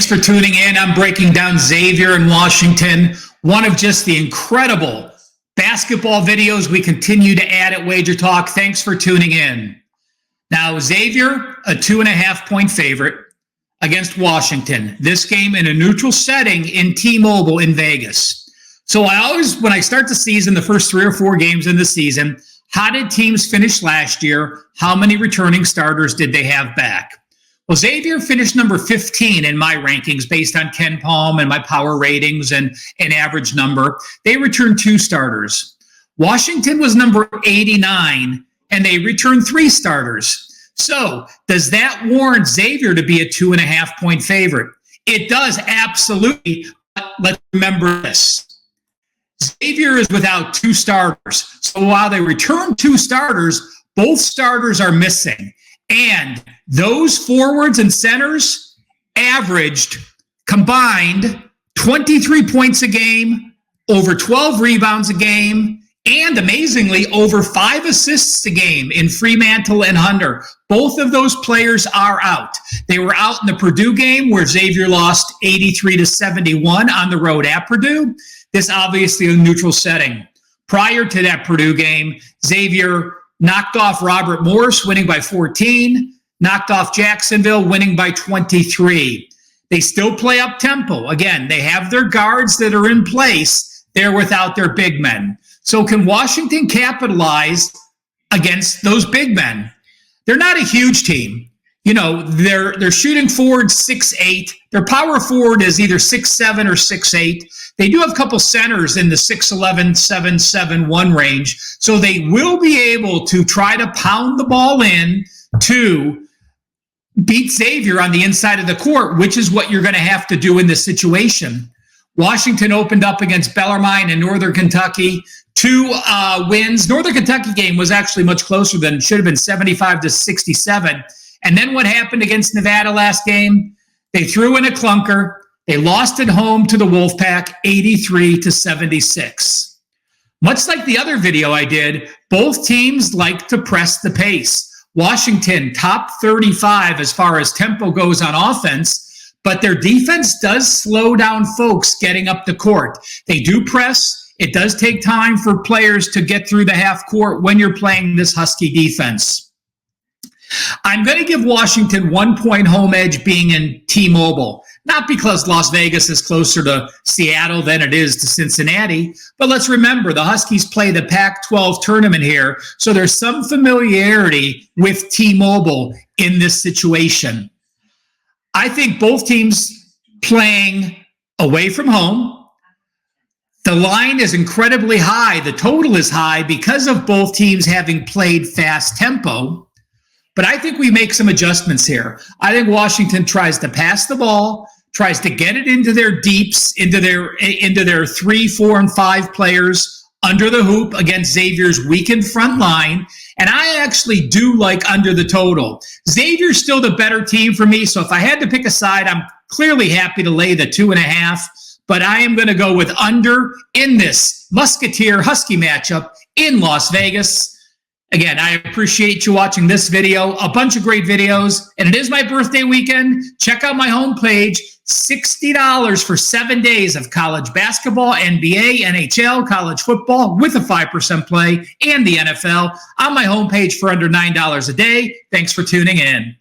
Thanks for tuning in. I'm breaking down Xavier in Washington, one of just the incredible basketball videos we continue to add at Wager Talk. Thanks for tuning in. Now, Xavier, a 2.5-point favorite against Washington. This game in a neutral setting in T-Mobile in Vegas. So I always, when I start the season, the first 3 or 4 games in the season, how did teams finish last year? How many returning starters did they have back? Well, Xavier finished number 15 in my rankings based on Ken Palm and my power ratings and an average number. They returned 2 starters. Washington was number 89, and they returned 3 starters. So does that warrant Xavier to be a 2.5-point favorite? It does, absolutely. But let's remember this. Xavier is without 2 starters. So while they return 2 starters, both starters are missing. And those forwards and centers averaged combined 23 points a game, over 12 rebounds a game, and amazingly, over 5 assists a game in Fremantle and Hunter. Both of those players are out. They were out in the Purdue game where Xavier lost 83-71 on the road at Purdue. This obviously a neutral setting. Prior to that Purdue game, Xavier knocked off Robert Morris, winning by 14, knocked off Jacksonville, winning by 23. They still play up tempo. Again, they have their guards that are in place. They're without their big men. So can Washington capitalize against those big men? They're not a huge team. You know, they're shooting forward 6'8". Their power forward is either 6'7" or 6'8". They do have a couple centers in the 6'11", 7'7" range. So they will be able to try to pound the ball in to beat Xavier on the inside of the court, which is what you're going to have to do in this situation. Washington opened up against Bellarmine in Northern Kentucky. 2 wins. Northern Kentucky game was actually much closer than it should have been, 75-67. And then what happened against Nevada last game? They threw in a clunker. They lost at home to the Wolfpack, 83-76. Much like the other video I did, both teams like to press the pace. Washington, top 35 as far as tempo goes on offense, but their defense does slow down folks getting up the court. They do press. It does take time for players to get through the half court when you're playing this Husky defense. I'm going to give Washington 1-point home edge being in T-Mobile, not because Las Vegas is closer to Seattle than it is to Cincinnati, but let's remember the Huskies play the Pac-12 tournament here, so there's some familiarity with T-Mobile in this situation. I think both teams playing away from home. The line is incredibly high. The total is high because of both teams having played fast tempo. But I think we make some adjustments here. I think Washington tries to pass the ball, tries to get it into their deeps, into their 3, 4, and 5 players under the hoop against Xavier's weakened front line. And I actually do like under the total. Xavier's still the better team for me. So if I had to pick a side, I'm clearly happy to lay the 2.5. But I am going to go with under in this Musketeer Husky matchup in Las Vegas. Again, I appreciate you watching this video, a bunch of great videos, and it is my birthday weekend. Check out my homepage, $60 for 7 days of college basketball, NBA, NHL, college football with a 5% play, and the NFL on my homepage for under $9 a day. Thanks for tuning in.